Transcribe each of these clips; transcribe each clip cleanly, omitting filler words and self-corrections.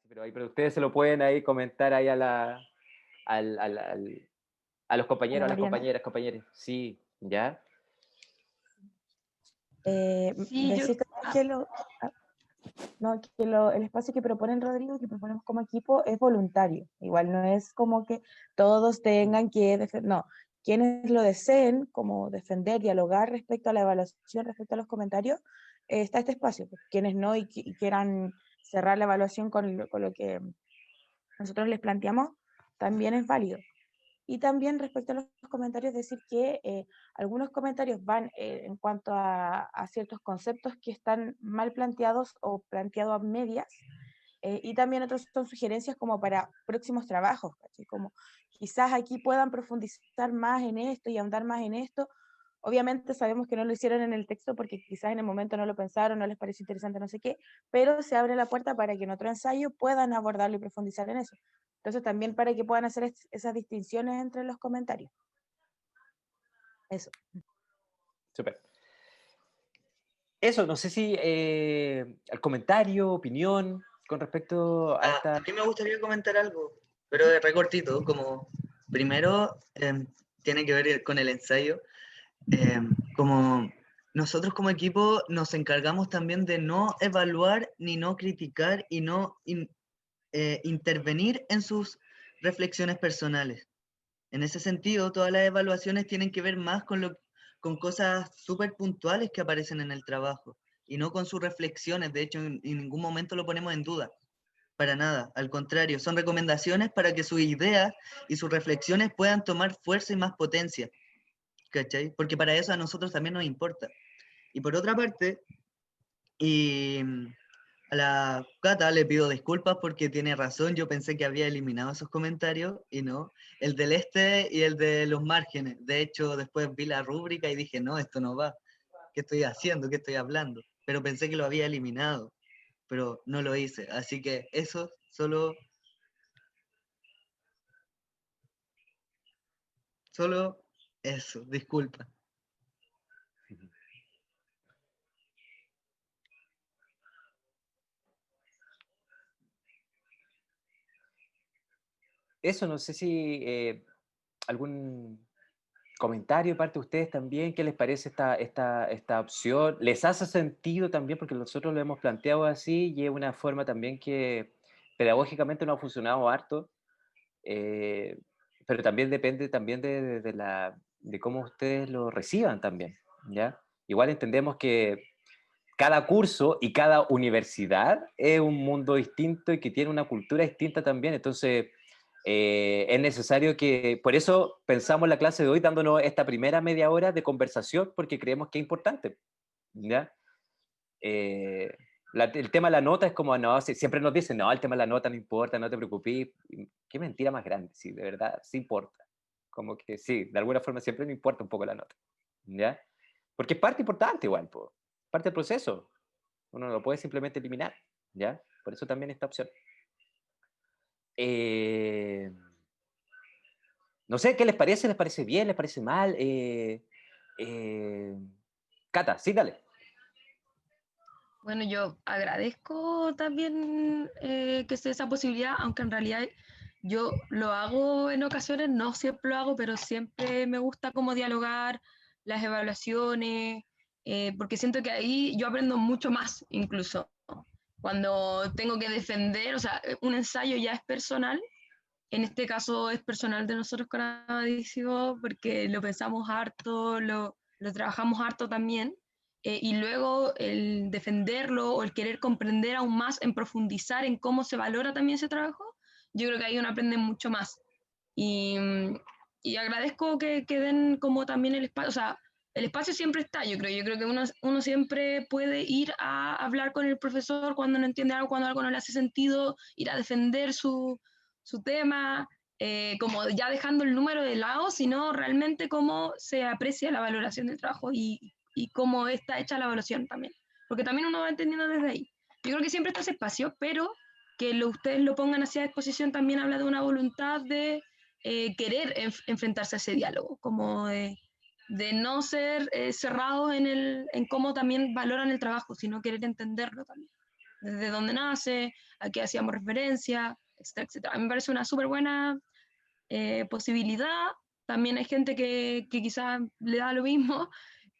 pero ustedes se lo pueden ahí comentar ahí a los A la compañeros, a las Mariana. compañeras, compañeros. Sí, ¿ya? Sí, yo... Decirte que no, que el espacio que proponen Rodrigo, que proponemos como equipo, es voluntario. Igual no es como que todos tengan que defender, no. Quienes lo deseen, como defender, dialogar respecto a la evaluación, respecto a los comentarios, está este espacio. Pues, quienes no y quieran cerrar la evaluación con lo que nosotros les planteamos, también es válido. Y también respecto a los comentarios, decir que algunos comentarios van en cuanto a ciertos conceptos que están mal planteados o planteados a medias, y también otros son sugerencias como para próximos trabajos, ¿cachai? Como quizás aquí puedan profundizar más en esto y ahondar más en esto. Obviamente sabemos que no lo hicieron en el texto porque quizás en el momento no lo pensaron, no les pareció interesante, no sé qué, pero se abre la puerta para que en otro ensayo puedan abordarlo y profundizar en eso. Entonces también para que puedan hacer esas distinciones entre los comentarios. Eso. Súper. Eso, no sé si el comentario, opinión con respecto a esta... A mí me gustaría comentar algo, pero de recortito, como primero tiene que ver con el ensayo. Como nosotros como equipo nos encargamos también de no evaluar ni no criticar y no intervenir en sus reflexiones personales. En ese sentido, todas las evaluaciones tienen que ver más con cosas súper puntuales que aparecen en el trabajo y no con sus reflexiones. De hecho, en ningún momento lo ponemos en duda. Para nada, al contrario, son recomendaciones para que sus ideas y sus reflexiones puedan tomar fuerza y más potencia, ¿cachai? Porque para eso a nosotros también nos importa. Y por otra parte, y a la Cata le pido disculpas porque tiene razón, yo pensé que había eliminado esos comentarios y no, el del este y el de los márgenes. De hecho, después vi la rúbrica y dije, no, esto no va. ¿Qué estoy haciendo? ¿Qué estoy hablando? Pero pensé que lo había eliminado, pero no lo hice. Así que eso solo eso, disculpa. Eso, no sé si algún comentario de parte de ustedes también, ¿qué les parece esta opción? ¿Les hace sentido también? Porque nosotros lo hemos planteado así y es una forma también que pedagógicamente no ha funcionado harto, eh, pero también depende también de cómo ustedes lo reciban también, ¿ya? Igual entendemos que cada curso y cada universidad es un mundo distinto y que tiene una cultura distinta también, entonces es necesario que, por eso pensamos la clase de hoy dándonos esta primera media hora de conversación, porque creemos que es importante, ¿ya? Eh, el tema de la nota es como, no, siempre nos dicen, no, el tema de la nota no importa, no te preocupes, qué mentira más grande, sí, de verdad, sí importa, como que sí, de alguna forma siempre me importa un poco la nota, ¿ya? Porque es parte importante igual, po, parte del proceso, uno no lo puede simplemente eliminar, ¿ya? Por eso también esta opción. No sé, ¿qué les parece? ¿Les parece bien? ¿Les parece mal? Cata, sí, dale. Bueno, yo agradezco también que sea esa posibilidad, aunque en realidad yo lo hago en ocasiones, no siempre lo hago, pero siempre me gusta como dialogar las evaluaciones, porque siento que ahí yo aprendo mucho más incluso. Cuando tengo que defender, o sea, un ensayo ya es personal, en este caso es personal de nosotros con Adictivo, porque lo pensamos harto, lo trabajamos harto también, y luego el defenderlo o el querer comprender aún más, en profundizar en cómo se valora también ese trabajo, yo creo que ahí uno aprende mucho más. Y, y agradezco que den como también el espacio, o sea, el espacio siempre está, yo creo que uno siempre puede ir a hablar con el profesor cuando no entiende algo, cuando algo no le hace sentido, ir a defender su tema, como ya dejando el número de lado, sino realmente cómo se aprecia la valoración del trabajo y cómo está hecha la evaluación también. Porque también uno va entendiendo desde ahí. Yo creo que siempre está ese espacio, pero que ustedes lo pongan así a disposición también habla de una voluntad de querer enfrentarse a ese diálogo, como de no ser cerrados en cómo también valoran el trabajo, sino querer entenderlo también. desde dónde nace, a qué hacíamos referencia, etcétera, etcétera. A mí me parece una súper buena posibilidad. También hay gente que quizás le da lo mismo.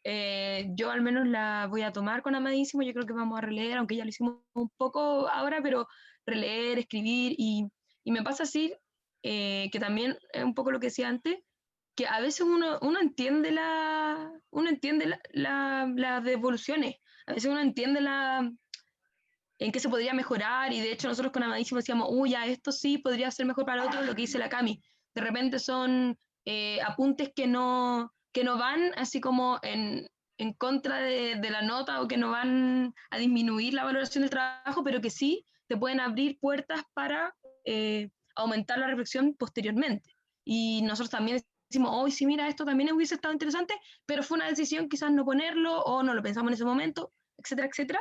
Yo al menos la voy a tomar con Amadísimo. Yo creo que vamos a releer, aunque ya lo hicimos un poco ahora, pero releer, escribir. Y me pasa así, que también es un poco lo que decía antes, que a veces uno entiende las devoluciones. A veces uno entiende en qué se podría mejorar, y de hecho nosotros con Amadísimo decíamos, uy, ya esto sí podría ser mejor para otro, lo que dice la Cami. De repente son apuntes que no van así como en contra de la nota, o que no van a disminuir la valoración del trabajo, pero que sí te pueden abrir puertas para aumentar la reflexión posteriormente. Y nosotros también decimos, hoy sí, mira, esto también hubiese estado interesante, pero fue una decisión quizás no ponerlo, o no lo pensamos en ese momento, etcétera, etcétera.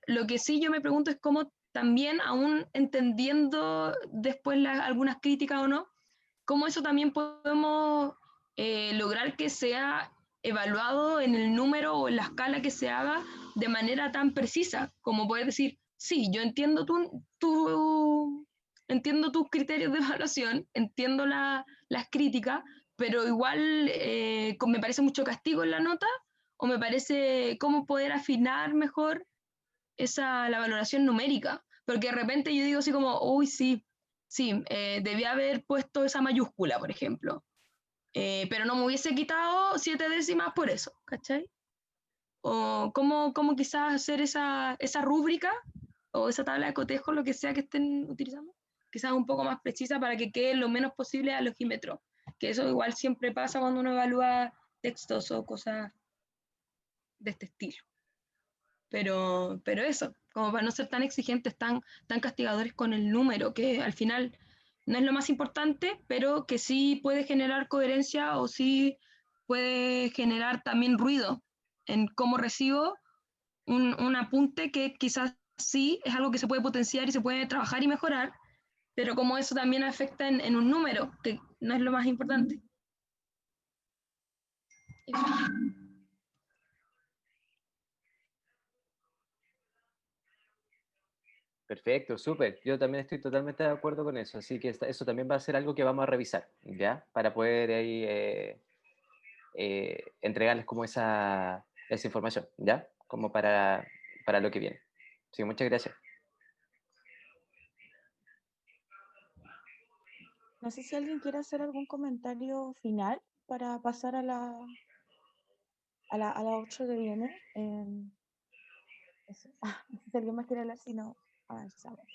Lo que sí yo me pregunto es cómo también, aún entendiendo después algunas críticas o no, cómo eso también podemos lograr que sea evaluado en el número o en la escala que se haga de manera tan precisa, como poder decir, sí, yo entiendo entiendo tus criterios de evaluación, entiendo las críticas, pero igual me parece mucho castigo en la nota, o me parece cómo poder afinar mejor la valoración numérica, porque de repente yo digo así como, uy, sí, sí, debía haber puesto esa mayúscula, por ejemplo, pero no me hubiese quitado 7 décimas por eso, ¿cachai? O cómo quizás hacer esa rúbrica o esa tabla de cotejo, lo que sea que estén utilizando, quizás un poco más precisa para que quede lo menos posible al ojímetro, que eso igual siempre pasa cuando uno evalúa textos o cosas de este estilo. Pero eso, como para no ser tan exigentes, tan castigadores con el número, que al final no es lo más importante, pero que sí puede generar coherencia, o sí puede generar también ruido en cómo recibo un apunte, que quizás sí es algo que se puede potenciar y se puede trabajar y mejorar, pero como eso también afecta en un número, que no es lo más importante. Eso. Perfecto, súper. Yo también estoy totalmente de acuerdo con eso. Así que eso también va a ser algo que vamos a revisar, ¿ya? Para poder ahí entregarles como esa información, ¿ya? Como para lo que viene. Sí, muchas gracias. No sé si alguien quiere hacer algún comentario final para pasar a la 8 que viene. Eso. No sé si alguien más quiere hablar, si no, avanzamos.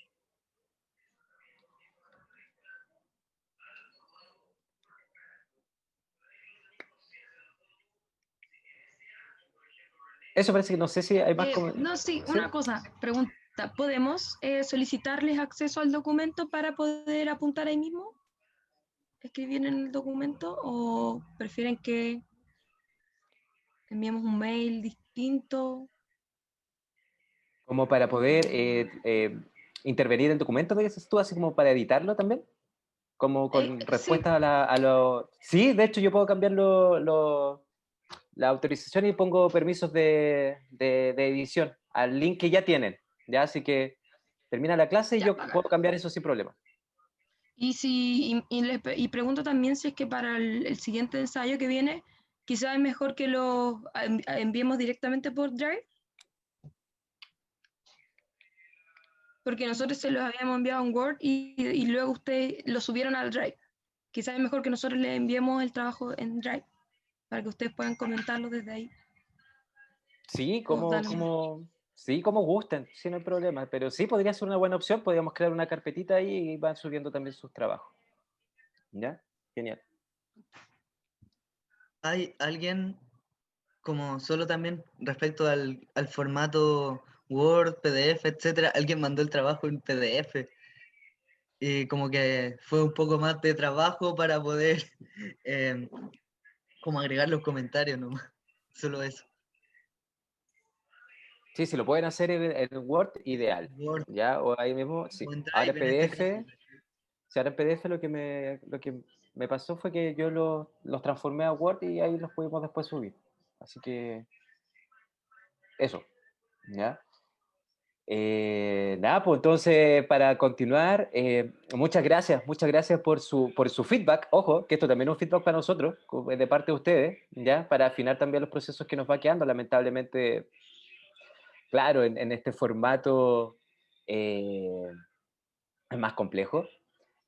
Eso parece que no sé si hay más No, sí, ¿Sí? una cosa, pregunta. ¿Podemos solicitarles acceso al documento para poder apuntar ahí mismo? ¿Escribir en el documento? ¿O prefieren que enviemos un mail distinto? Como para poder intervenir en el documento, ¿me dices tú? Así como para editarlo también. Como con Sí, respuesta a lo... Sí, de hecho yo puedo cambiar la autorización y pongo permisos de edición al link que ya tienen, ¿ya? Así que termina la clase y ya, yo bacán. puedo cambiar eso sin problema. Y pregunto también si es que para el siguiente ensayo que viene, quizás es mejor que lo enviemos directamente por Drive, porque nosotros se los habíamos enviado en Word y luego ustedes lo subieron al Drive. Quizás es mejor que nosotros les enviemos el trabajo en Drive, para que ustedes puedan comentarlo desde ahí. Sí, O dan- sí, como gusten, sí, no hay problema. Pero sí, podría ser una buena opción. Podríamos crear una carpetita ahí y van subiendo también sus trabajos. ¿Ya? Genial. ¿Hay alguien como solo también respecto al formato Word, PDF, etcétera? Alguien mandó el trabajo en PDF y como que fue un poco más de trabajo para poder eh, como agregar los comentarios nomás. Solo eso. Sí, si lo pueden hacer en Word, ideal. Word ¿Ya? O ahí mismo, sí. o en Ahora Drive en en este caso. PDF, si ahora en PDF lo que me pasó fue que yo los transformé a Word y ahí los pudimos después subir. Así que eso, ¿ya? Nada, pues entonces para continuar, muchas gracias por su feedback. Ojo, que esto también es un feedback para nosotros, de parte de ustedes, ¿ya? Para afinar también los procesos que nos va quedando. Lamentablemente, claro, en este formato es más complejo.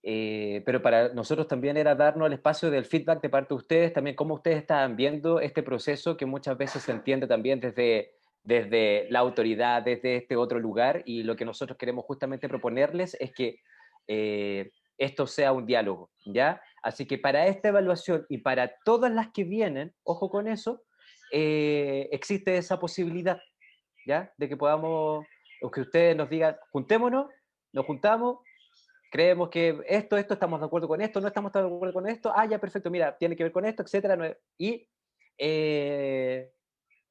Pero para nosotros también era darnos el espacio del feedback de parte de ustedes, también cómo ustedes estaban viendo este proceso que muchas veces se entiende también desde la autoridad, desde este otro lugar, y lo que nosotros queremos justamente proponerles es que esto sea un diálogo, ¿ya? Así que para esta evaluación y para todas las que vienen, ojo con eso, existe esa posibilidad, ¿ya? De que podamos, o que ustedes nos digan, juntémonos, nos juntamos, creemos que esto, estamos de acuerdo con esto, no estamos de acuerdo con esto, ya, perfecto, mira, tiene que ver con esto, etcétera, y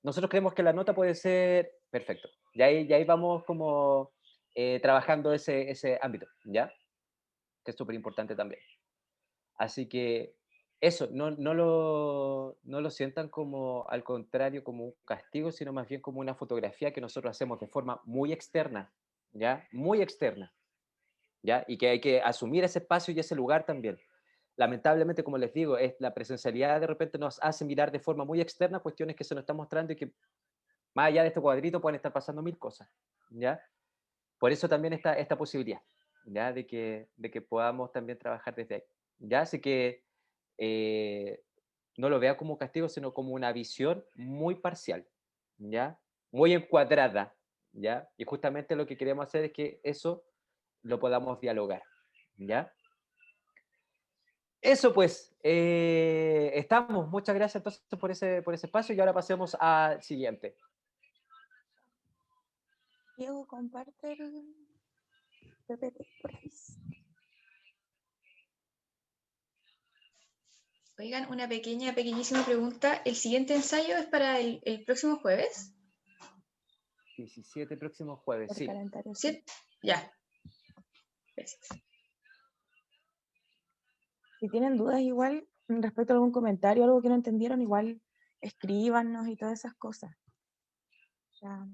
nosotros creemos que la nota puede ser perfecto, y ahí vamos como trabajando ese ámbito, ¿ya? Que es súper importante también. Así que eso, no lo sientan como, al contrario, como un castigo, sino más bien como una fotografía que nosotros hacemos de forma muy externa, ¿ya? Muy externa, ¿ya? Y que hay que asumir ese espacio y ese lugar también. Lamentablemente, como les digo, la presencialidad de repente nos hace mirar de forma muy externa cuestiones que se nos están mostrando y que más allá de este cuadrito pueden estar pasando mil cosas, ¿ya? Por eso también está esta posibilidad, ¿ya? De que podamos también trabajar desde ahí, ¿ya? Así que no lo vea como castigo, sino como una visión muy parcial, ¿ya? Muy encuadrada, ¿ya? Y justamente lo que queremos hacer es que eso lo podamos dialogar, ¿ya? Eso pues, estamos. Muchas gracias entonces por ese espacio y ahora pasemos al siguiente. Diego, comparte el PPT, por favor. Oigan, una pequeñísima pregunta. ¿El siguiente ensayo es para el próximo jueves? 17 próximo jueves, Por sí. calendario, ¿Sí? Ya. Gracias. Si tienen dudas igual respecto a algún comentario, algo que no entendieron, igual escríbanos y todas esas cosas. Ya.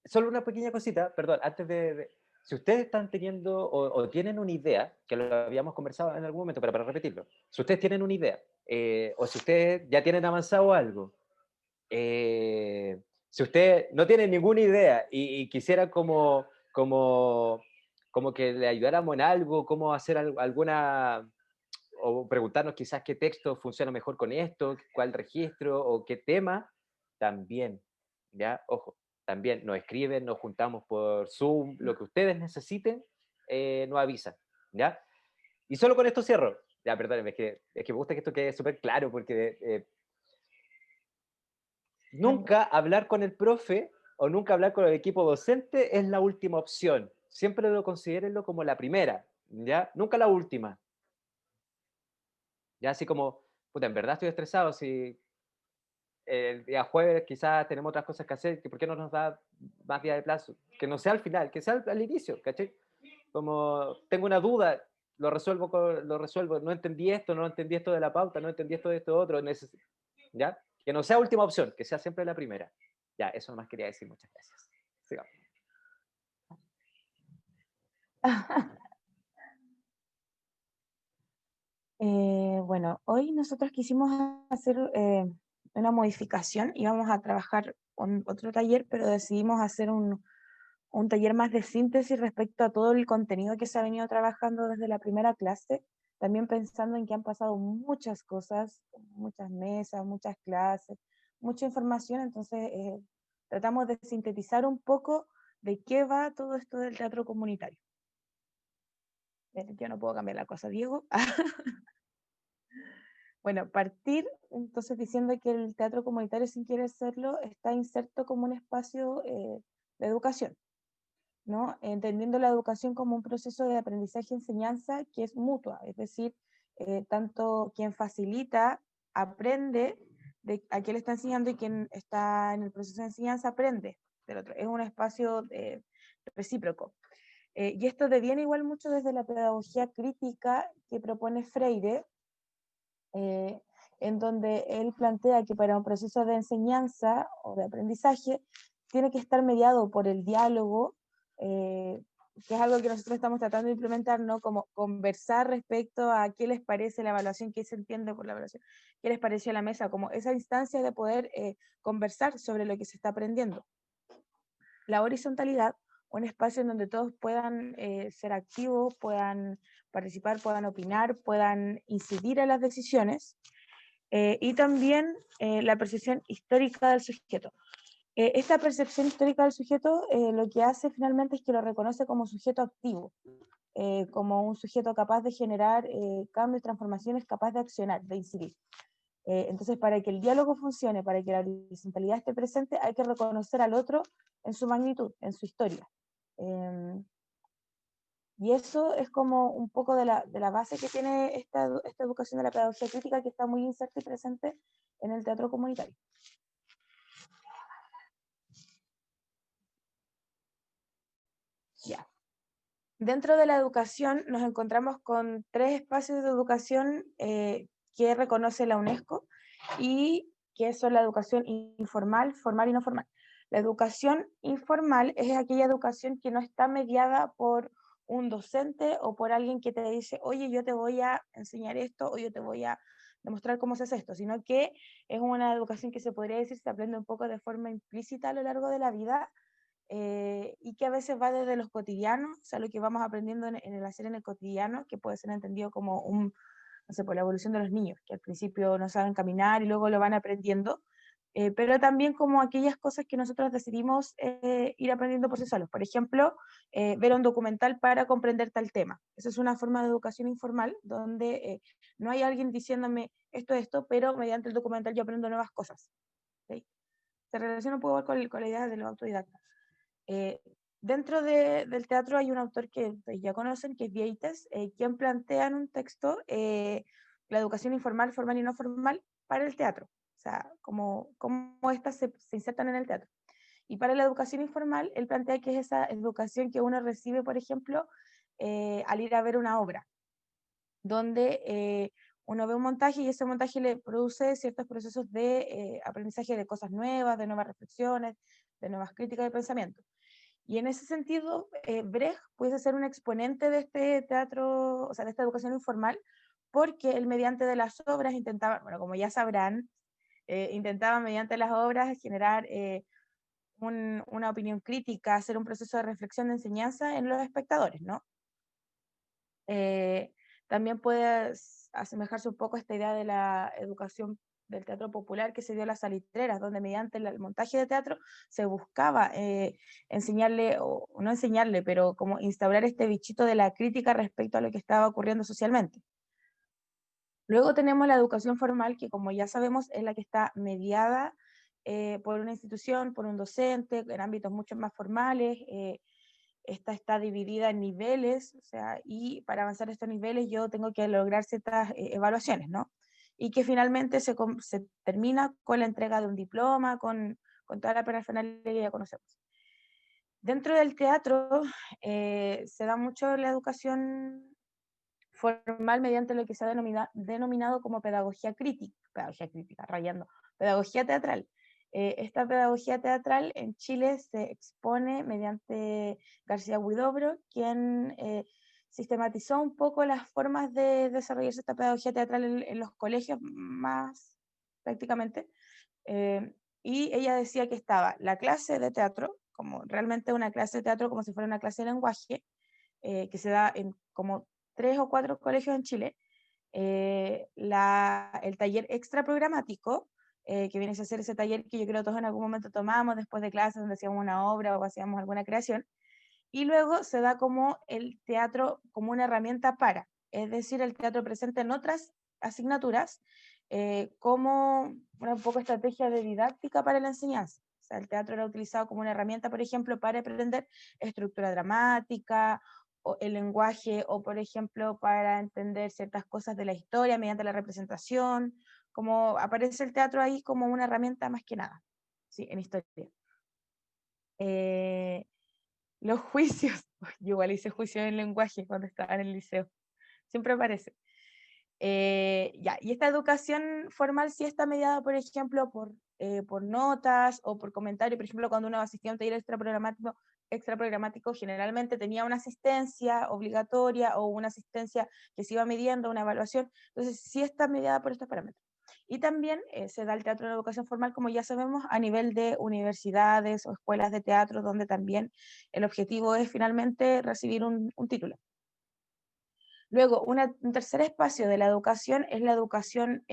Solo una pequeña cosita, perdón, antes si ustedes están teniendo o tienen una idea, que lo habíamos conversado en algún momento, pero para repetirlo, si ustedes tienen una idea, o si ustedes ya tienen avanzado algo, si ustedes no tienen ninguna idea y quisieran como que le ayudáramos en algo, cómo hacer alguna, o preguntarnos quizás qué texto funciona mejor con esto, cuál registro o qué tema, también, ¿ya? Ojo, también nos escriben, nos juntamos por Zoom, lo que ustedes necesiten, nos avisan, ¿ya? Y solo con esto cierro. Ya, perdónenme, es que me gusta que esto quede súper claro, porque nunca hablar con el profe o nunca hablar con el equipo docente es la última opción. Siempre lo considérenlo como la primera, ¿ya? Nunca la última. Ya así como, puta, en verdad estoy estresado, si el día jueves quizás tenemos otras cosas que hacer, ¿por qué no nos da más días de plazo? Que no sea al final, que sea al inicio, ¿cachai? Como tengo una duda, lo resuelvo, no entendí esto de la pauta, no entendí esto de esto otro, ¿ya? Que no sea última opción, que sea siempre la primera. Ya, eso nomás quería decir, muchas gracias. Sigamos. Bueno, hoy nosotros quisimos hacer una modificación, íbamos a trabajar con otro taller, pero decidimos hacer un taller más de síntesis respecto a todo el contenido que se ha venido trabajando desde la primera clase, también pensando en que han pasado muchas cosas, muchas mesas, muchas clases, mucha información, entonces tratamos de sintetizar un poco de qué va todo esto del teatro comunitario. Yo no puedo cambiar la cosa, Diego. Bueno, partir entonces diciendo que el teatro comunitario, sin querer serlo, está inserto como un espacio de educación, ¿no? Entendiendo la educación como un proceso de aprendizaje-enseñanza que es mutua, es decir, tanto quien facilita aprende de a quién le está enseñando y quien está en el proceso de enseñanza aprende del otro. Es un espacio recíproco. Y esto deviene igual mucho desde la pedagogía crítica que propone Freire, en donde él plantea que para un proceso de enseñanza o de aprendizaje tiene que estar mediado por el diálogo, que es algo que nosotros estamos tratando de implementar, ¿no? Como conversar respecto a qué les parece la evaluación, qué se entiende por la evaluación, qué les pareció la mesa, como esa instancia de poder conversar sobre lo que se está aprendiendo. La horizontalidad, un espacio en donde todos puedan ser activos, puedan participar, puedan opinar, puedan incidir en las decisiones, y también la percepción histórica del sujeto. Esta percepción histórica del sujeto lo que hace finalmente es que lo reconoce como sujeto activo, como un sujeto capaz de generar cambios, transformaciones, capaz de accionar, de incidir. Entonces, para que el diálogo funcione, para que la horizontalidad esté presente, hay que reconocer al otro en su magnitud, en su historia. Y eso es como un poco de la base que tiene esta educación de la pedagogía crítica, que está muy inserta y presente en el teatro comunitario. Ya. Dentro de la educación nos encontramos con 3 espacios de educación que reconoce la UNESCO y que son la educación informal, formal y no formal. La educación informal es aquella educación que no está mediada por un docente o por alguien que te dice, oye, yo te voy a enseñar esto o yo te voy a demostrar cómo se hace esto, sino que es una educación que se podría decir se aprende un poco de forma implícita a lo largo de la vida, y que a veces va desde los cotidianos, o sea, lo que vamos aprendiendo en el hacer en el cotidiano, que puede ser entendido como no sé, por la evolución de los niños, que al principio no saben caminar y luego lo van aprendiendo, pero también como aquellas cosas que nosotros decidimos ir aprendiendo por sí solos. Por ejemplo, ver un documental para comprender tal tema. Esa es una forma de educación informal, donde no hay alguien diciéndome esto, pero mediante el documental yo aprendo nuevas cosas. ¿Sí? Se relaciona un poco con la idea de los autodidactas. Dentro del teatro hay un autor que ya conocen, que es Vieites, quien plantea en un texto la educación informal, formal y no formal para el teatro, o sea, cómo estas se insertan en el teatro. Y para la educación informal, él plantea que es esa educación que uno recibe, por ejemplo, al ir a ver una obra, donde uno ve un montaje y ese montaje le produce ciertos procesos de aprendizaje de cosas nuevas, de nuevas reflexiones, de nuevas críticas de pensamiento. Y en ese sentido, Brecht puede ser un exponente de este teatro, o sea, de esta educación informal, porque él mediante de las obras intentaba, bueno, como ya sabrán, intentaba mediante las obras generar una opinión crítica, hacer un proceso de reflexión de enseñanza en los espectadores, ¿no? También puede asemejarse un poco a esta idea de la educación del teatro popular que se dio a las salitreras, donde mediante el montaje de teatro se buscaba enseñarle, o no enseñarle, pero como instaurar este bichito de la crítica respecto a lo que estaba ocurriendo socialmente. Luego tenemos la educación formal, que como ya sabemos es la que está mediada por una institución, por un docente, en ámbitos mucho más formales. Esta está dividida en niveles, o sea, y para avanzar estos niveles yo tengo que lograr ciertas evaluaciones, ¿no? Y que finalmente se termina con la entrega de un diploma, con toda la parafernalia que ya conocemos. Dentro del teatro se da mucho la educación formal mediante lo que se ha denominado como pedagogía crítica, rayando, pedagogía teatral. Esta pedagogía teatral en Chile se expone mediante García Huidobro, quien sistematizó un poco las formas de desarrollarse esta pedagogía teatral en los colegios más prácticamente. Y ella decía que estaba la clase de teatro, como realmente una clase de teatro como si fuera una clase de lenguaje, que se da en como 3 o 4 colegios en Chile, el taller extra programático, que viene a ser ese taller que yo creo todos en algún momento tomamos después de clases donde hacíamos una obra o hacíamos alguna creación, y luego se da como el teatro como una herramienta para, es decir, el teatro presente en otras asignaturas como una poco estrategia de didáctica para la enseñanza. O sea, el teatro era utilizado como una herramienta, por ejemplo, para aprender estructura dramática, o el lenguaje, o por ejemplo, para entender ciertas cosas de la historia mediante la representación, como aparece el teatro ahí como una herramienta más que nada, ¿sí? En historia. Los juicios, yo igual hice juicio en lenguaje cuando estaba en el liceo, siempre aparece. Ya, y esta educación formal sí está mediada, por ejemplo, por por notas o por comentarios. Por ejemplo, cuando uno asistía a un taller extraprogramático, generalmente tenía una asistencia obligatoria o una asistencia que se iba midiendo, una evaluación. Entonces, sí está mediada por estos parámetros. Y también se da el teatro en educación formal, como ya sabemos, a nivel de universidades o escuelas de teatro, donde también el objetivo es finalmente recibir un título. Luego, un tercer espacio de la educación es la educación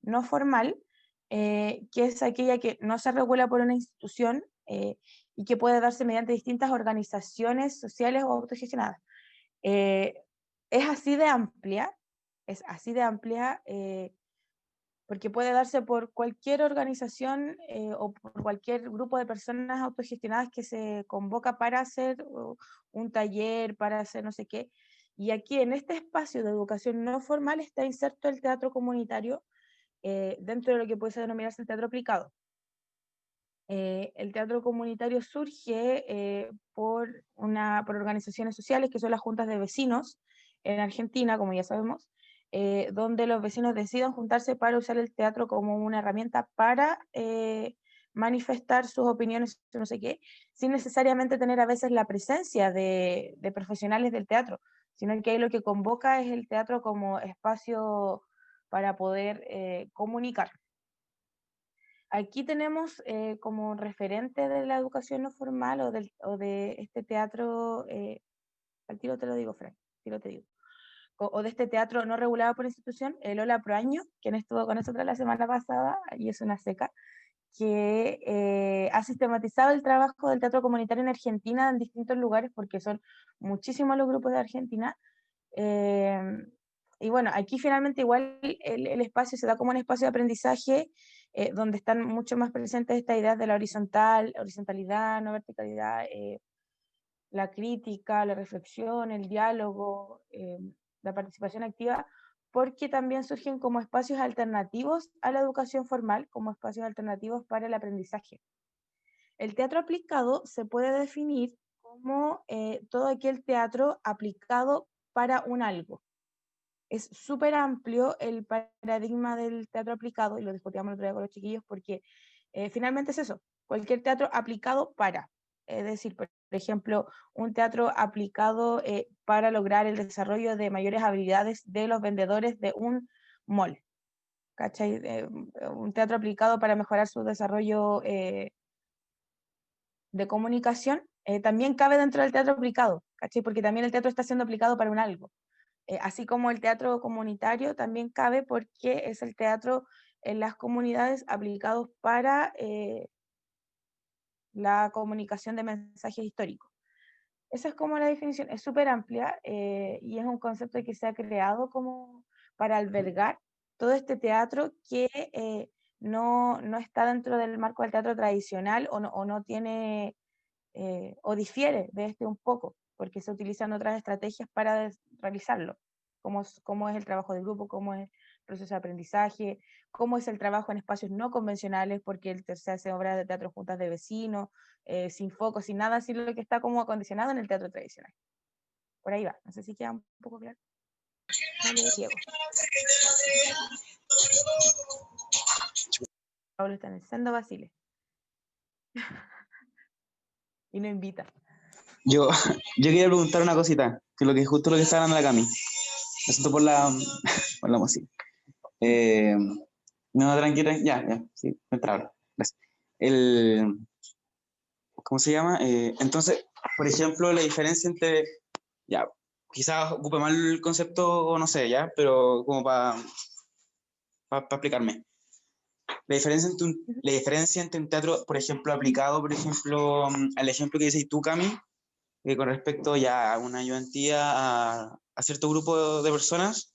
no formal, que es aquella que no se regula por una institución y que puede darse mediante distintas organizaciones sociales o autogestionadas. Es así de amplia, porque puede darse por cualquier organización o por cualquier grupo de personas autogestionadas que se convoca para hacer un taller, para hacer no sé qué. Y aquí en este espacio de educación no formal está inserto el teatro comunitario dentro de lo que puede denominarse el teatro aplicado. El teatro comunitario surge por organizaciones sociales que son las juntas de vecinos en Argentina, como ya sabemos, donde los vecinos deciden juntarse para usar el teatro como una herramienta para manifestar sus opiniones, no sé qué, sin necesariamente tener a veces la presencia de profesionales del teatro, sino que ahí lo que convoca es el teatro como espacio para poder comunicar. Aquí tenemos como referente de la educación no formal o de este teatro, al tiro te lo digo, Frank, al tiro te digo, o de este teatro no regulado por institución, Lola Proaño, quien estuvo con nosotros la semana pasada, y es una seca, que ha sistematizado el trabajo del teatro comunitario en Argentina en distintos lugares, porque son muchísimos los grupos de Argentina. Y bueno, aquí finalmente igual el espacio se da como un espacio de aprendizaje donde están mucho más presentes estas ideas de la horizontalidad, no verticalidad, la crítica, la reflexión, el diálogo, la participación activa, porque también surgen como espacios alternativos a la educación formal, como espacios alternativos para el aprendizaje. El teatro aplicado se puede definir como todo aquel teatro aplicado para un algo. Es súper amplio el paradigma del teatro aplicado, y lo discutíamos el otro día con los chiquillos, porque finalmente es eso, cualquier teatro aplicado para, es decir, por ejemplo, un teatro aplicado para lograr el desarrollo de mayores habilidades de los vendedores de un mall, ¿cachai? Un teatro aplicado para mejorar su desarrollo de comunicación, también cabe dentro del teatro aplicado, ¿cachai? Porque también el teatro está siendo aplicado para un algo. Así como el teatro comunitario también cabe porque es el teatro en las comunidades aplicados para la comunicación de mensajes históricos. Esa es como la definición, es súper amplia y es un concepto que se ha creado como para albergar todo este teatro que no está dentro del marco del teatro tradicional o no tiene o difiere de este un poco, porque se utilizan otras estrategias para realizarlo, cómo es el trabajo de grupo, cómo es el proceso de aprendizaje, cómo es el trabajo en espacios no convencionales, porque se hace obra de teatro juntas de vecinos, sin foco, sin nada, así lo que está como acondicionado en el teatro tradicional. Por ahí va, no sé si queda un poco claro. Dale, Diego. Pablo está en el Sendo Basile. Y no invita. Yo quería preguntar una cosita, que justo lo que está hablando la Cami. Lo siento por la música. No, tranquila, ya, sí, entra ahora. Gracias. ¿Cómo se llama? Entonces, por ejemplo, la diferencia entre, ya, quizás ocupe mal el concepto, o no sé, ya, pero como para explicarme. La diferencia entre un teatro, por ejemplo, aplicado, por ejemplo, al ejemplo que dices tú, Cami, con respecto ya a una ayudantía a cierto grupo de personas,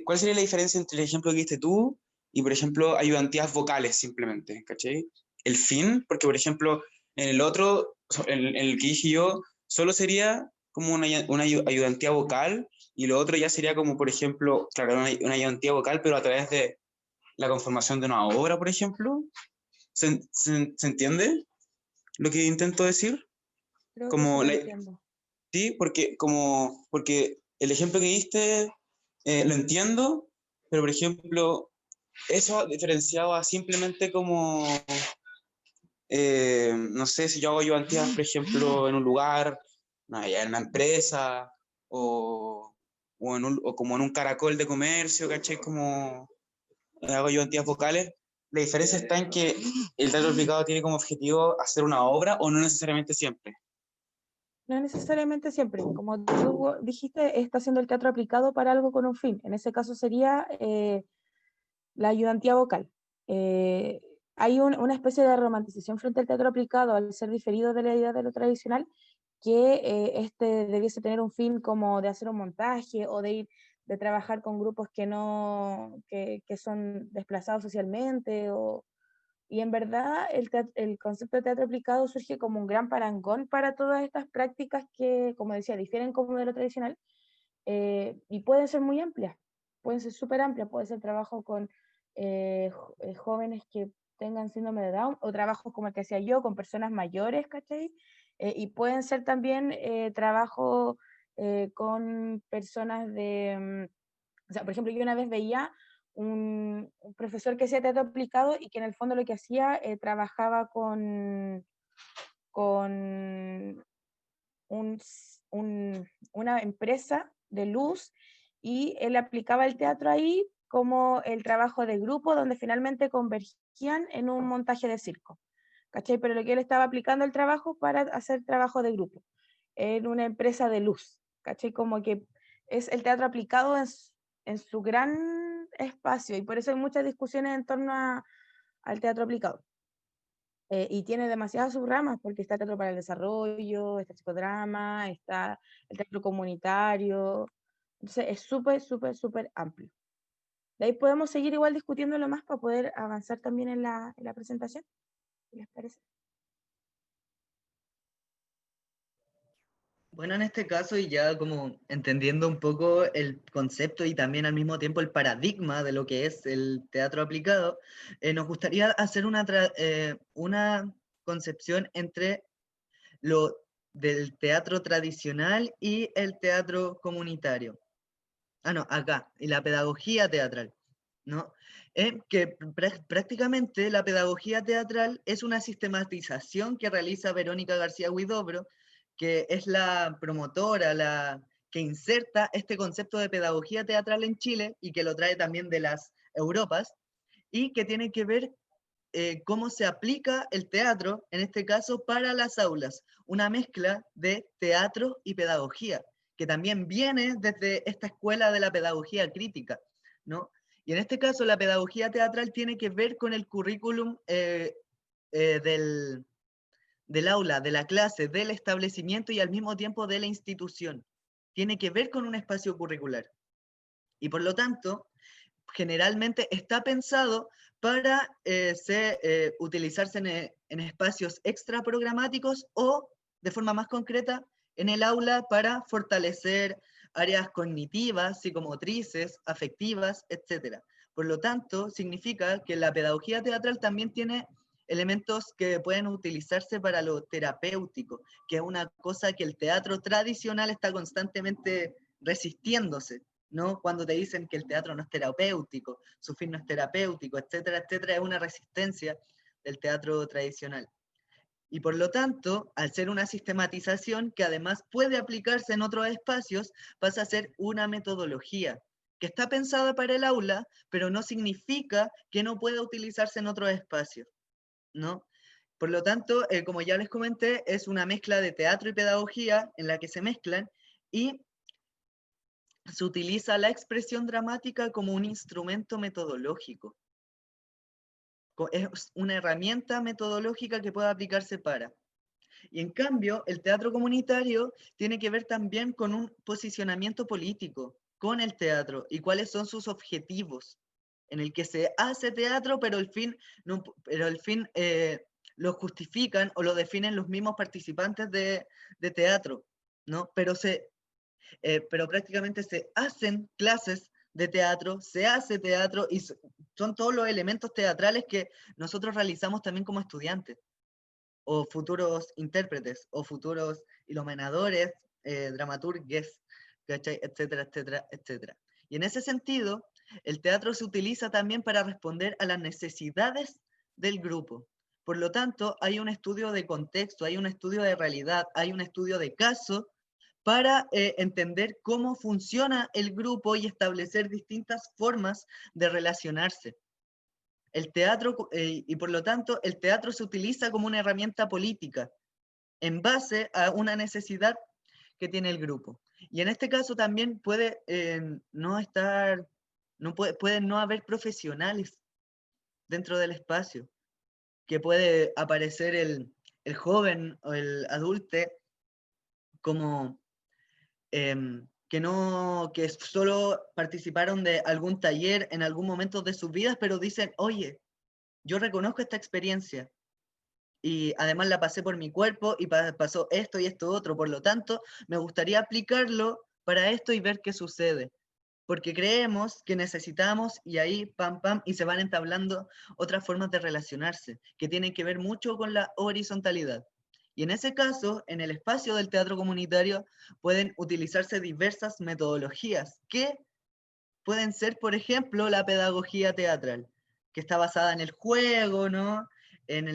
¿cuál sería la diferencia entre el ejemplo que diste tú y, por ejemplo, ayudantías vocales simplemente, ¿cachai? El fin, porque, por ejemplo, en el otro, en el que dije yo, solo sería como una ayudantía vocal y lo otro ya sería como, por ejemplo, claro, una ayudantía vocal, pero a través de la conformación de una obra, por ejemplo. ¿Se entiende lo que intento decir? Creo que Como sí, la, entiendo. sí, porque el ejemplo que diste lo entiendo, pero por ejemplo, eso diferenciado a simplemente como, no sé, si yo hago ayudantías, por ejemplo, en un lugar, no, ya en una empresa, o como en un caracol de comercio, ¿cachai? Como hago ayudantías vocales. La diferencia está en que el teatro aplicado tiene como objetivo hacer una obra o no necesariamente siempre. No necesariamente siempre, como tú dijiste, está haciendo el teatro aplicado para algo con un fin. En ese caso sería la ayudantía vocal. Hay una especie de romantización frente al teatro aplicado al ser diferido de la idea de lo tradicional, que este debiese tener un fin como de hacer un montaje o de trabajar con grupos que son desplazados socialmente y en verdad el concepto de teatro aplicado surge como un gran parangón para todas estas prácticas que, como decía, difieren como de lo tradicional, y pueden ser muy amplias, pueden ser súper amplias, puede ser trabajo con jóvenes que tengan síndrome de Down o trabajos como el que hacía yo con personas mayores, ¿cachai? Y pueden ser también trabajo con personas o sea, por ejemplo, yo una vez veía un profesor que hacía teatro aplicado y que en el fondo lo que hacía trabajaba con un, una empresa de luz y él aplicaba el teatro ahí como el trabajo de grupo donde finalmente convergían en un montaje de circo. ¿Cachai? Pero lo que él estaba aplicando el trabajo para hacer trabajo de grupo en una empresa de luz. ¿Cachai? Como que es el teatro aplicado en su gran espacio y por eso hay muchas discusiones en torno al teatro aplicado. Y tiene demasiadas subramas, porque está el teatro para el desarrollo, está el psicodrama, está el teatro comunitario. Entonces es súper, súper, súper amplio. De ahí podemos seguir igual discutiéndolo más para poder avanzar también en la presentación. ¿Qué les parece? Bueno, en este caso, y ya como entendiendo un poco el concepto y también al mismo tiempo el paradigma de lo que es el teatro aplicado, nos gustaría hacer una concepción entre lo del teatro tradicional y el teatro comunitario. Ah, no, acá, y la pedagogía teatral, ¿no? Que prácticamente la pedagogía teatral es una sistematización que realiza Verónica García Huidobro, que es la promotora, la que inserta este concepto de pedagogía teatral en Chile y que lo trae también de las Europas, y que tiene que ver cómo se aplica el teatro, en este caso, para las aulas, una mezcla de teatro y pedagogía, que también viene desde esta escuela de la pedagogía crítica, ¿no? Y en este caso, la pedagogía teatral tiene que ver con el currículum del aula, de la clase, del establecimiento y al mismo tiempo de la institución. Tiene que ver con un espacio curricular. Y por lo tanto, generalmente está pensado para utilizarse en espacios extra programáticos o, de forma más concreta, en el aula para fortalecer áreas cognitivas, psicomotrices, afectivas, etc. Por lo tanto, significa que la pedagogía teatral también tiene elementos que pueden utilizarse para lo terapéutico, que es una cosa que el teatro tradicional está constantemente resistiéndose, ¿no? Cuando te dicen que el teatro no es terapéutico, su fin no es terapéutico, etcétera, etcétera, es una resistencia del teatro tradicional. Y por lo tanto, al ser una sistematización que además puede aplicarse en otros espacios, pasa a ser una metodología que está pensada para el aula, pero no significa que no pueda utilizarse en otros espacios, ¿no? Por lo tanto, como ya les comenté, es una mezcla de teatro y pedagogía en la que se mezclan y se utiliza la expresión dramática como un instrumento metodológico. Es una herramienta metodológica que puede aplicarse para. Y en cambio, el teatro comunitario tiene que ver también con un posicionamiento político, con el teatro y cuáles son sus objetivos, en el que se hace teatro, pero el fin, no, lo justifican o lo definen los mismos participantes de teatro, ¿no? Pero prácticamente se hacen clases de teatro, se hace teatro y son todos los elementos teatrales que nosotros realizamos también como estudiantes, o futuros intérpretes, o futuros iluminadores, dramaturgues, ¿cachai? Etcétera, etcétera, etcétera. Y en ese sentido, El teatro se utiliza también para responder a las necesidades del grupo. Por lo tanto, hay un estudio de contexto, hay un estudio de realidad, hay un estudio de caso para entender cómo funciona el grupo y establecer distintas formas de relacionarse. El teatro, y por lo tanto, el teatro se utiliza como una herramienta política en base a una necesidad que tiene el grupo. Y en este caso también puede no estar, pueden no haber profesionales dentro del espacio, que puede aparecer el joven o el adulte como que solo participaron de algún taller en algún momento de sus vidas, pero dicen, oye, yo reconozco esta experiencia y además la pasé por mi cuerpo y pasó esto y esto otro, por lo tanto, me gustaría aplicarlo para esto y ver qué sucede. Porque creemos que necesitamos y ahí pam pam y se van entablando otras formas de relacionarse que tienen que ver mucho con la horizontalidad. Y en ese caso, en el espacio del teatro comunitario pueden utilizarse diversas metodologías que pueden ser, por ejemplo, la pedagogía teatral, que está basada en el juego, ¿no? En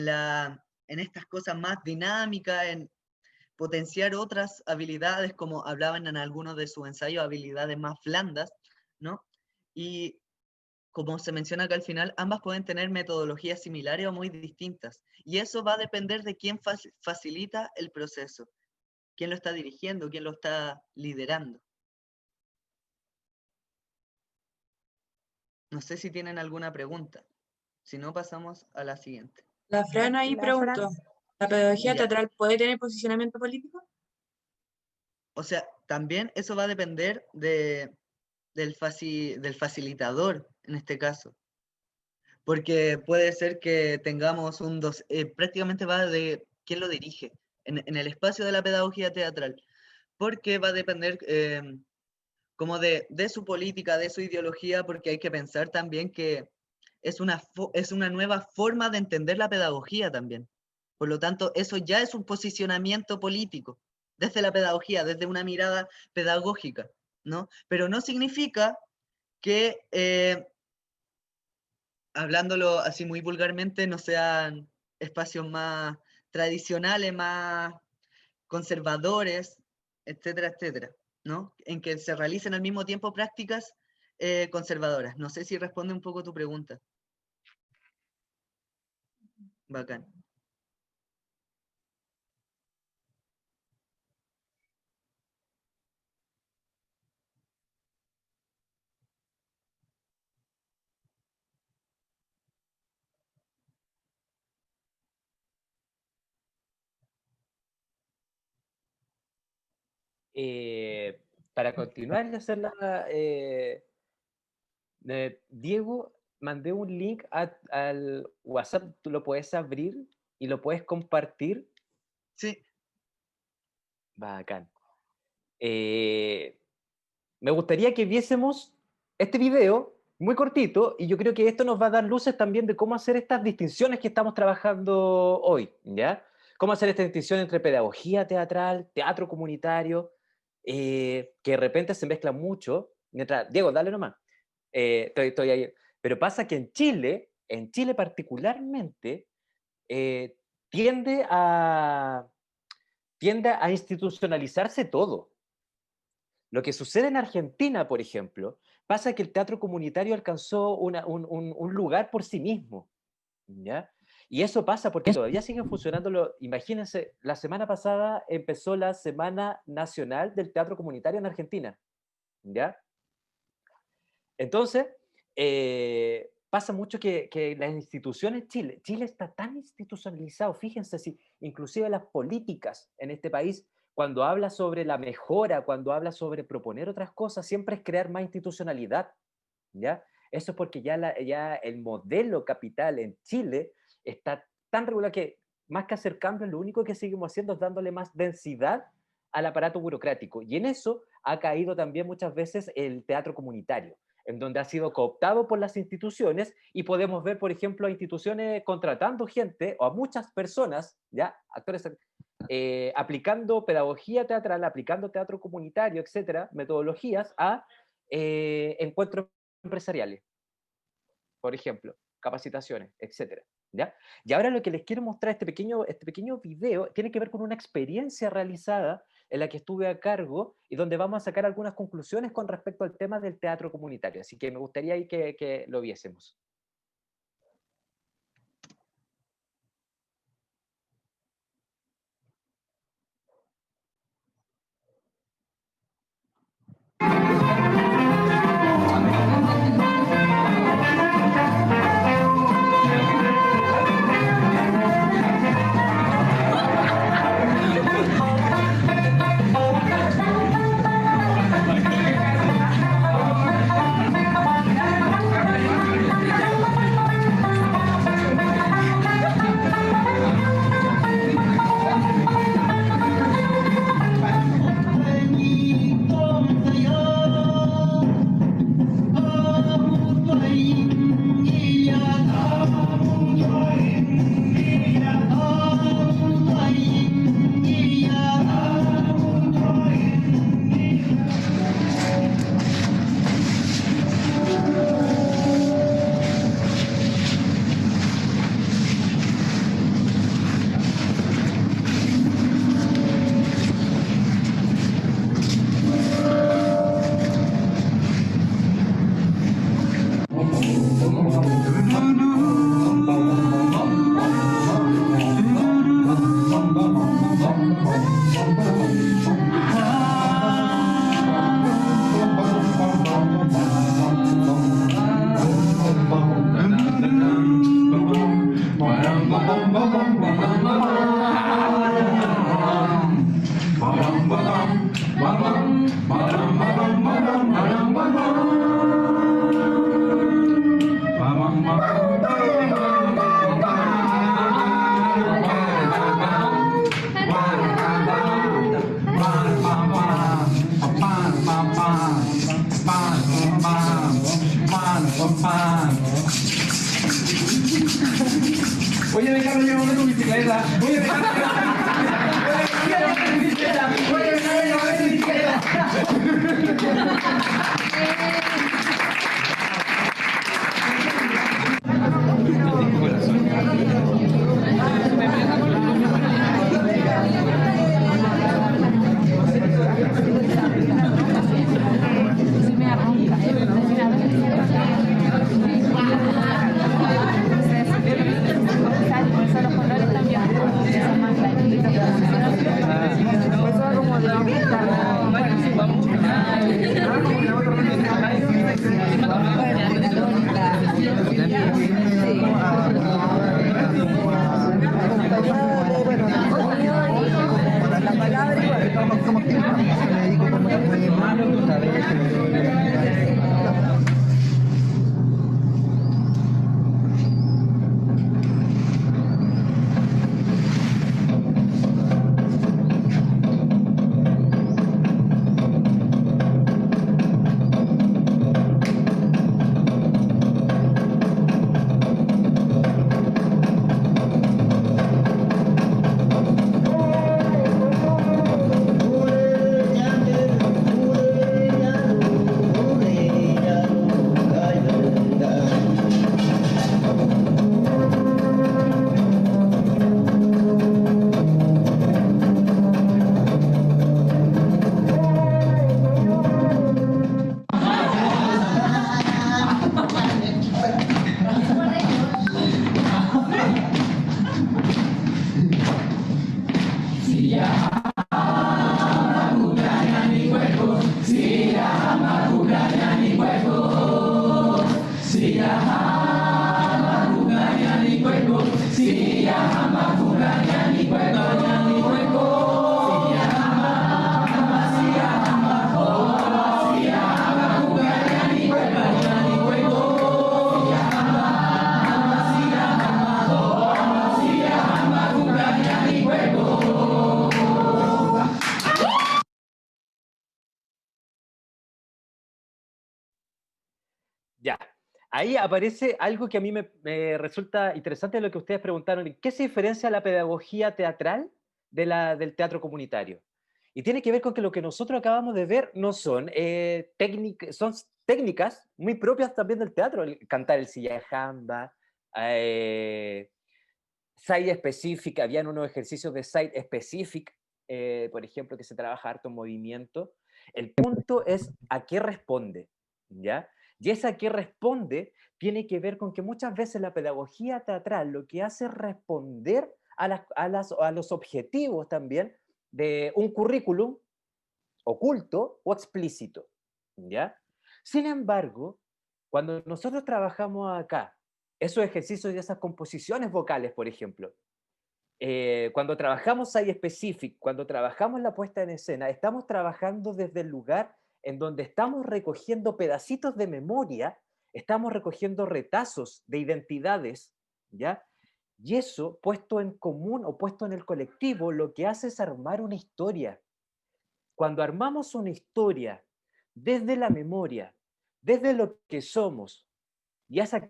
estas cosas más dinámicas, en potenciar otras habilidades, como hablaban en algunos de sus ensayos, habilidades más blandas, ¿no? Y como se menciona acá al final, ambas pueden tener metodologías similares o muy distintas. Y eso va a depender de quién facilita el proceso, quién lo está dirigiendo, quién lo está liderando. No sé si tienen alguna pregunta. Si no, pasamos a la siguiente. La Fran ahí La Fran, preguntó, ¿la pedagogía Ya. teatral puede tener posicionamiento político? O sea, también eso va a depender del facilitador, en este caso. Porque puede ser que tengamos prácticamente va de quién lo dirige en el espacio de la pedagogía teatral, porque va a depender como de su política, de su ideología, porque hay que pensar también que es una nueva forma de entender la pedagogía también. Por lo tanto, eso ya es un posicionamiento político, desde la pedagogía, desde una mirada pedagógica, ¿no? Pero no significa que hablándolo así muy vulgarmente, no sean espacios más tradicionales, más conservadores, etcétera, etcétera, ¿no? En que se realicen al mismo tiempo prácticas conservadoras. No sé si responde un poco tu pregunta. Bacán. Para continuar y hacer Diego, mandé un link al WhatsApp, tú lo puedes abrir y lo puedes compartir. Sí, Bacán. Me gustaría que viésemos este video muy cortito y yo creo que esto nos va a dar luces también de cómo hacer estas distinciones que estamos trabajando hoy, ¿ya? Cómo hacer esta distinción entre pedagogía teatral, teatro comunitario, que de repente se mezclan mucho. Mientras, Diego, dale nomás. Estoy ahí. Pero pasa que en Chile particularmente, eh, tiende a, tiende a institucionalizarse todo. Lo que sucede en Argentina, por ejemplo, pasa que el teatro comunitario alcanzó un lugar por sí mismo, ¿ya? Y eso pasa porque todavía siguen funcionando. Imagínense, la semana pasada empezó la Semana Nacional del Teatro Comunitario en Argentina, ¿ya? Entonces, pasa mucho que las instituciones, Chile está tan institucionalizado, fíjense, si inclusive las políticas en este país, cuando habla sobre la mejora, cuando habla sobre proponer otras cosas, siempre es crear más institucionalidad, ¿ya? Eso es porque ya el modelo capital en Chile está tan regular que más que hacer cambios, lo único que seguimos haciendo es dándole más densidad al aparato burocrático. Y en eso ha caído también muchas veces el teatro comunitario, en donde ha sido cooptado por las instituciones y podemos ver, por ejemplo, a instituciones contratando gente o a muchas personas, ya, actores, aplicando pedagogía teatral, aplicando teatro comunitario, etcétera, metodologías a encuentros empresariales, por ejemplo, capacitaciones, etcétera, ¿ya? Y ahora lo que les quiero mostrar, este pequeño video, tiene que ver con una experiencia realizada en la que estuve a cargo y donde vamos a sacar algunas conclusiones con respecto al tema del teatro comunitario. Así que me gustaría ahí que lo viésemos. Voy a dejarlo llevar de tu bicicleta. Voy a dejarlo llevar de tu bicicleta. Voy a dejarlo llevar de tu bicicleta. Ya, ahí aparece algo que a mí me resulta interesante de lo que ustedes preguntaron. ¿En qué se diferencia la pedagogía teatral del teatro comunitario? Y tiene que ver con que lo que nosotros acabamos de ver no son técnicas, son técnicas muy propias también del teatro, cantar el sillajamba, side específica, habían unos ejercicios de side específic, por ejemplo, que se trabaja harto en movimiento. El punto es a qué responde, ¿ya? Y esa a qué responde tiene que ver con que muchas veces la pedagogía teatral lo que hace es responder a los objetivos también de un currículum oculto o explícito, ¿ya? Sin embargo, cuando nosotros trabajamos acá, esos ejercicios y esas composiciones vocales, por ejemplo, cuando trabajamos ahí específico, cuando trabajamos la puesta en escena, estamos trabajando desde el lugar en donde estamos recogiendo pedacitos de memoria, estamos recogiendo retazos de identidades, ¿ya? Y eso, puesto en común o puesto en el colectivo, lo que hace es armar una historia. Cuando armamos una historia desde la memoria, desde lo que somos, y hasta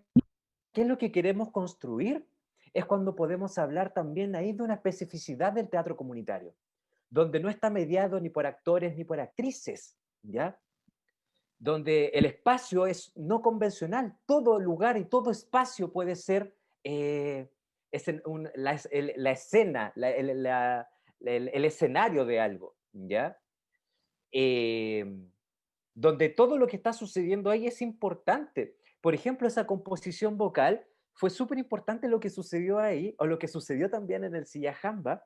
qué es lo que queremos construir, es cuando podemos hablar también ahí de una especificidad del teatro comunitario, donde no está mediado ni por actores ni por actrices, ¿ya? Donde el espacio es no convencional, todo lugar y todo espacio puede ser la escena, el escenario de algo, ¿ya? Eh, donde todo lo que está sucediendo ahí es importante. Por ejemplo, esa composición vocal fue súper importante lo que sucedió ahí, o lo que sucedió también en el Sillajamba.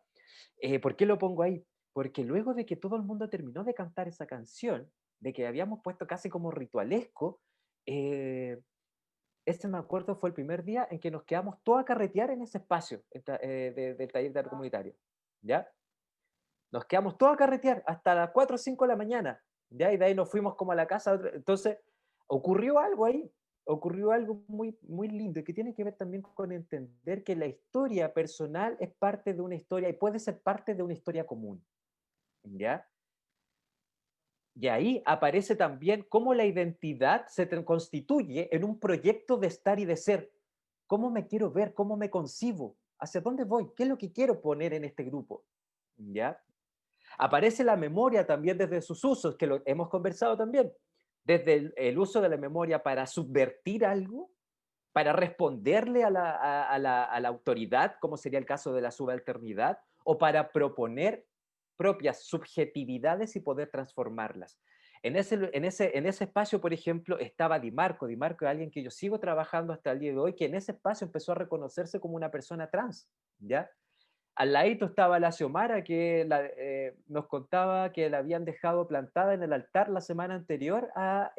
¿Por qué lo pongo ahí? Porque luego de que todo el mundo terminó de cantar esa canción, de que habíamos puesto casi como ritualesco, ese me acuerdo fue el primer día en que nos quedamos todos a carretear en ese espacio del taller de teatro comunitario, ¿ya? Nos quedamos todos a carretear hasta las 4 o 5 de la mañana, ¿ya? Y de ahí nos fuimos como a la casa. Entonces, ocurrió algo ahí, ocurrió algo muy, muy lindo, que tiene que ver también con entender que la historia personal es parte de una historia y puede ser parte de una historia común, ¿ya? Y ahí aparece también cómo la identidad se constituye en un proyecto de estar y de ser. ¿Cómo me quiero ver? ¿Cómo me concibo? ¿Hacia dónde voy? ¿Qué es lo que quiero poner en este grupo? ¿Ya? Aparece la memoria también desde sus usos, que lo hemos conversado también, desde el uso de la memoria para subvertir algo, para responderle a la autoridad, como sería el caso de la subalternidad, o para proponer propias subjetividades y poder transformarlas. En ese espacio, por ejemplo, estaba Di Marco. Di Marco es alguien que yo sigo trabajando hasta el día de hoy, que en ese espacio empezó a reconocerse como una persona trans, ¿ya? Al ladito estaba la Xiomara, que nos contaba que la habían dejado plantada en el altar la semana anterior a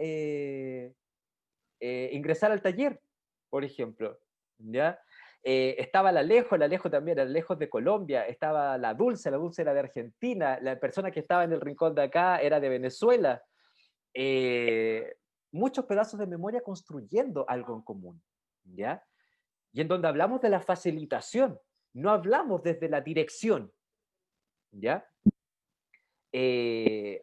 ingresar al taller, por ejemplo, ¿ya? Estaba la Alejo también, el Alejo de Colombia, estaba la Dulce era de Argentina, la persona que estaba en el rincón de acá era de Venezuela. Muchos pedazos de memoria construyendo algo en común, ¿ya? Y en donde hablamos de la facilitación, no hablamos desde la dirección, ¿ya?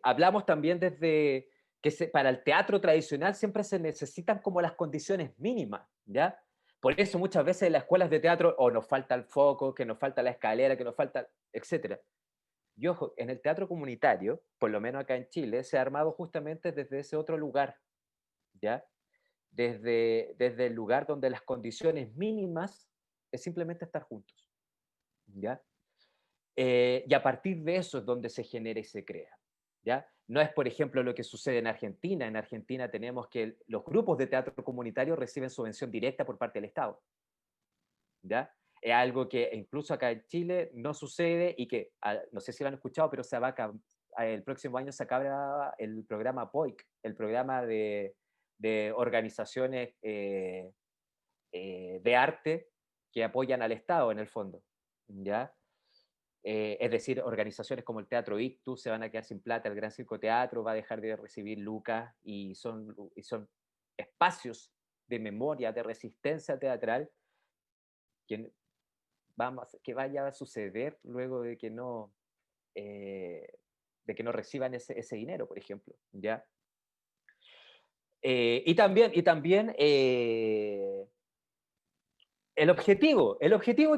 Hablamos también desde que para el teatro tradicional siempre se necesitan como las condiciones mínimas, ¿ya? Por eso muchas veces en las escuelas de teatro o nos falta el foco, que nos falta la escalera, que nos falta, etc. Y ojo, en el teatro comunitario, por lo menos acá en Chile, se ha armado justamente desde ese otro lugar, ¿ya? Desde el lugar donde las condiciones mínimas es simplemente estar juntos, ¿ya? Y a partir de eso es donde se genera y se crea, ¿ya? No es, por ejemplo, lo que sucede en Argentina. En Argentina tenemos que los grupos de teatro comunitario reciben subvención directa por parte del Estado, ¿ya? Es algo que incluso acá en Chile no sucede y que, no sé si lo han escuchado, pero el próximo año se acaba el programa POIC, el programa de organizaciones de arte que apoyan al Estado en el fondo, ¿ya? Es decir, organizaciones como el Teatro Ictus se van a quedar sin plata, el Gran Circo Teatro va a dejar de recibir lucas y son espacios de memoria, de resistencia teatral que, que vaya a suceder luego de que no reciban ese dinero, por ejemplo, ¿ya? Y también el objetivo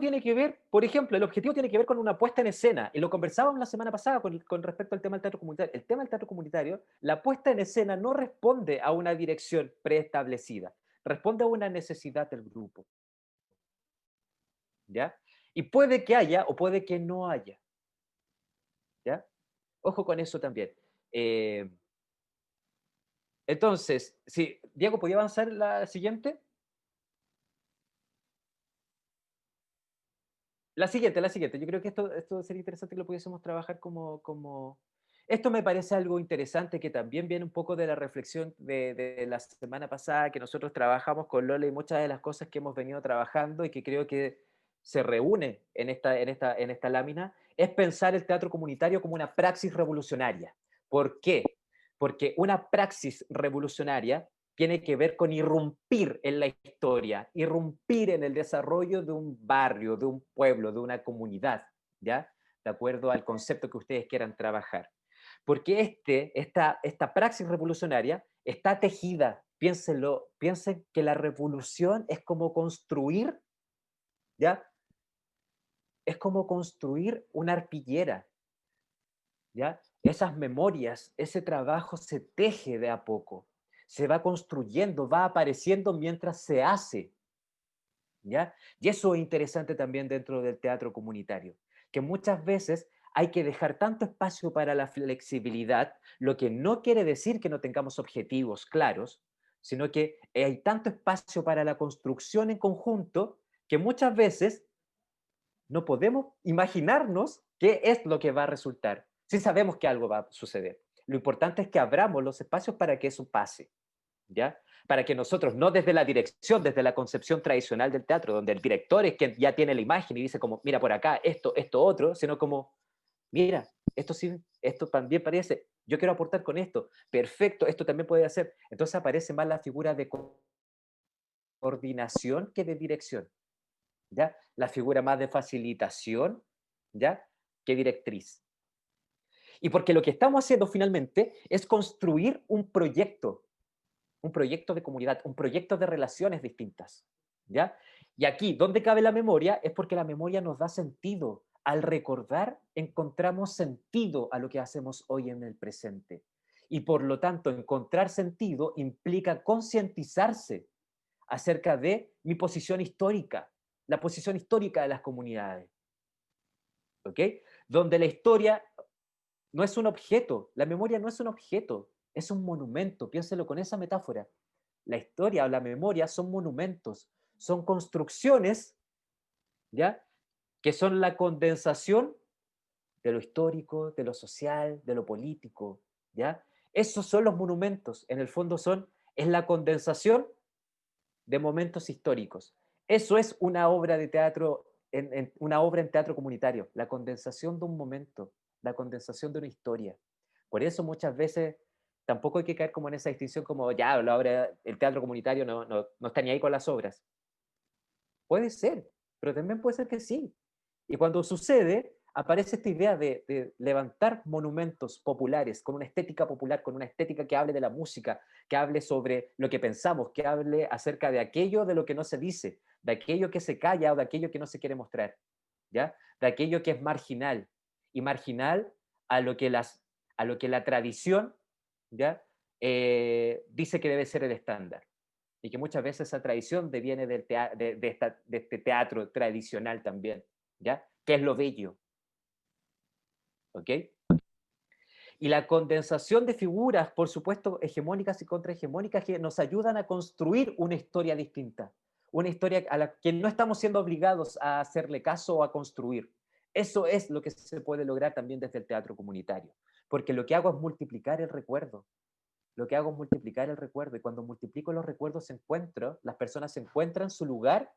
tiene que ver, por ejemplo, el objetivo tiene que ver con una puesta en escena, y lo conversábamos la semana pasada con respecto al tema del teatro comunitario. El tema del teatro comunitario, la puesta en escena no responde a una dirección preestablecida, responde a una necesidad del grupo, ¿ya? Y puede que haya o puede que no haya, ¿ya? Ojo con eso también. Entonces, si Diego, ¿podía avanzar la siguiente? La siguiente. Yo creo que esto sería interesante que lo pudiésemos trabajar como... Esto me parece algo interesante que también viene un poco de la reflexión de la semana pasada, que nosotros trabajamos con Lola y muchas de las cosas que hemos venido trabajando y que creo que se reúne en esta lámina, es pensar el teatro comunitario como una praxis revolucionaria. ¿Por qué? Porque una praxis revolucionaria tiene que ver con irrumpir en la historia, irrumpir en el desarrollo de un barrio, de un pueblo, de una comunidad, ¿ya? De acuerdo al concepto que ustedes quieran trabajar. Porque esta praxis revolucionaria está tejida, piénsenlo, piensen que la revolución es como construir, ¿ya? Es como construir una arpillera, ¿ya? Esas memorias, ese trabajo se teje de a poco, se va construyendo, va apareciendo mientras se hace, ¿ya? Y eso es interesante también dentro del teatro comunitario, que muchas veces hay que dejar tanto espacio para la flexibilidad, lo que no quiere decir que no tengamos objetivos claros, sino que hay tanto espacio para la construcción en conjunto que muchas veces no podemos imaginarnos qué es lo que va a resultar. Sí sabemos que algo va a suceder. Lo importante es que abramos los espacios para que eso pase, ¿ya? Para que nosotros, no desde la dirección, desde la concepción tradicional del teatro, donde el director es quien ya tiene la imagen y dice como, mira por acá, esto, otro, sino como, mira, esto sí, esto también parece, yo quiero aportar con esto, perfecto, esto también puede hacer. Entonces aparece más la figura de coordinación que de dirección, ¿ya? La figura más de facilitación, ¿ya? Que directriz. Y porque lo que estamos haciendo finalmente es construir un proyecto de comunidad, un proyecto de relaciones distintas, ¿ya? Y aquí, donde cabe la memoria, es porque la memoria nos da sentido. Al recordar, encontramos sentido a lo que hacemos hoy en el presente. Y por lo tanto, encontrar sentido implica concientizarse acerca de mi posición histórica, la posición histórica de las comunidades, ¿ok? Donde la historia no es un objeto, la memoria no es un objeto, es un monumento, piénselo con esa metáfora. La historia o la memoria son monumentos, son construcciones, ¿ya? Que son la condensación de lo histórico, de lo social, de lo político, ¿ya? Esos son los monumentos, en el fondo es la condensación de momentos históricos. Eso es una obra de teatro, una obra en teatro comunitario, la condensación de un momento, la condensación de una historia. Por eso muchas veces tampoco hay que caer como en esa distinción como ya, la obra, el teatro comunitario no está ni ahí con las obras. Puede ser, pero también puede ser que sí. Y cuando sucede, aparece esta idea de levantar monumentos populares, con una estética popular, con una estética que hable de la música, que hable sobre lo que pensamos, que hable acerca de aquello de lo que no se dice, de aquello que se calla o de aquello que no se quiere mostrar, ¿ya? De aquello que es marginal, y marginal a lo que, a lo que la tradición, ¿ya? Dice que debe ser el estándar. Y que muchas veces esa tradición deviene de este teatro tradicional también, ¿ya? Que es lo bello, ¿ok? Y la condensación de figuras, por supuesto, hegemónicas y contrahegemónicas que nos ayudan a construir una historia distinta, una historia a la que no estamos siendo obligados a hacerle caso o a construir. Eso es lo que se puede lograr también desde el teatro comunitario, porque lo que hago es multiplicar el recuerdo, lo que hago es multiplicar el recuerdo, y cuando multiplico los recuerdos las personas encuentran su lugar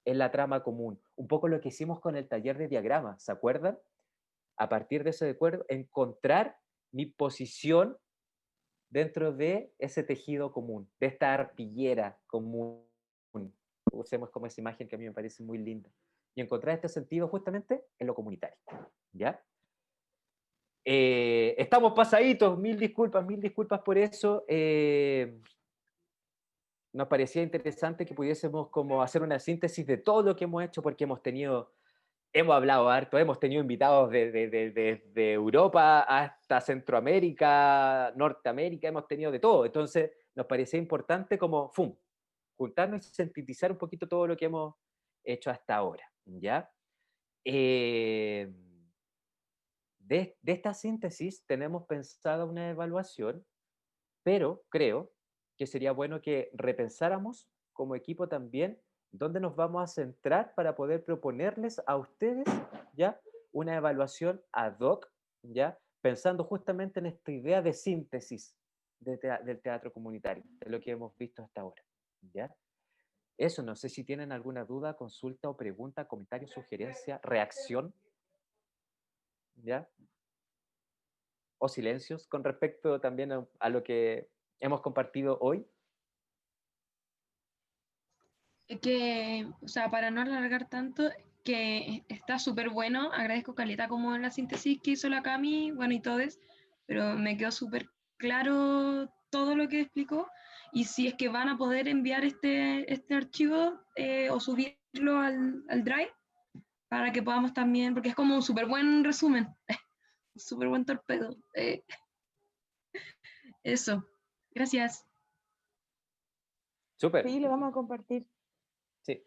en la trama común. Un poco lo que hicimos con el taller de diagrama, ¿se acuerdan? A partir de ese recuerdo, encontrar mi posición dentro de ese tejido común, de esta arpillera común. Usemos como esa imagen que a mí me parece muy linda. Y encontrar este sentido justamente en lo comunitario, ¿ya? Estamos pasaditos, mil disculpas por eso. nos parecía interesante que pudiésemos como hacer una síntesis de todo lo que hemos hecho, porque hemos hablado harto, hemos tenido invitados de Europa hasta Centroamérica, Norteamérica, hemos tenido de todo. Entonces, nos parecía importante como, juntarnos y sintetizar un poquito todo lo que hemos hecho hasta ahora, ¿ya? De esta síntesis tenemos pensada una evaluación, pero creo que sería bueno que repensáramos como equipo también dónde nos vamos a centrar para poder proponerles a ustedes, ¿ya?, una evaluación ad hoc, ¿ya?, pensando justamente en esta idea de síntesis del teatro comunitario, de lo que hemos visto hasta ahora, ¿ya? Eso, no sé si tienen alguna duda, consulta o pregunta, comentario, sugerencia, reacción, ¿ya? O silencios con respecto también a lo que hemos compartido hoy. Que, o sea, para no alargar tanto, que está súper bueno, agradezco caleta como la síntesis que hizo la Cami, bueno, y todos, pero me quedó súper claro todo lo que explicó, y si es que van a poder enviar este archivo o subirlo al Drive, para que podamos también, porque es como un súper buen resumen, un súper buen torpedo. Eso, gracias. Súper. Sí, lo vamos a compartir. Sí.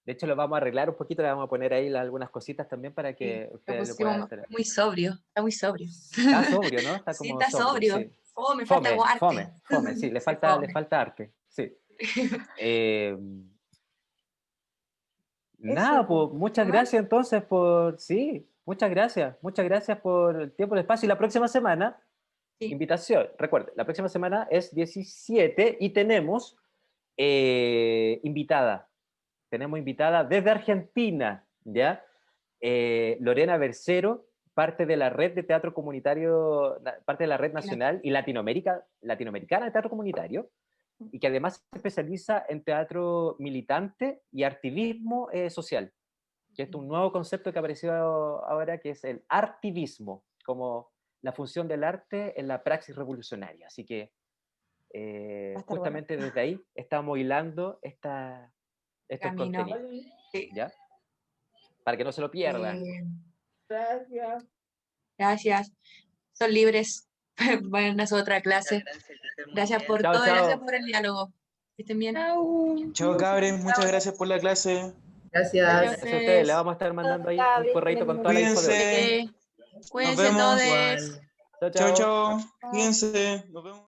De hecho, lo vamos a arreglar un poquito, le vamos a poner ahí algunas cositas también para Sí, que lo ustedes lo puedan pusimos tener. muy sobrio, está muy sobrio. Está sobrio, ¿no? Está Sí, como está sobrio. sí. Fome, falta Fome, arte. fome, sí, le Sí, falta fome. arte, sí. Nada, Eso, pues pues. muchas ¿Más? gracias entonces sí, muchas gracias por el tiempo, el espacio. Y la próxima semana, Sí. invitación, recuerden, la próxima semana es 17 y tenemos invitada desde Argentina, ¿ya? Lorena Bercero, parte de la red de teatro comunitario, parte de la red nacional y latinoamericana de teatro comunitario, y que además se especializa en teatro militante y activismo social, que es un nuevo concepto que apareció ahora, que es el artivismo, como la función del arte en la praxis revolucionaria. Así que Va a estar justamente desde ahí estamos hilando estos Camino. contenidos, Sí. ¿ya? Para que no se lo pierdan. Gracias. Gracias. Son libres. Vayan a su otra clase. Gracias, que estén muy Gracias bien. por Chao, todo, chao. gracias por el diálogo. Que estén bien. Chau. Chao, cabres, muchas gracias por la clase. Gracias. Gracias a ustedes, le vamos a estar mandando ahí un correito con toda la info de hoy. Cuídense. Cuídense vemos. todos. Chao, Chao, chao. chao. Cuídense. Nos vemos.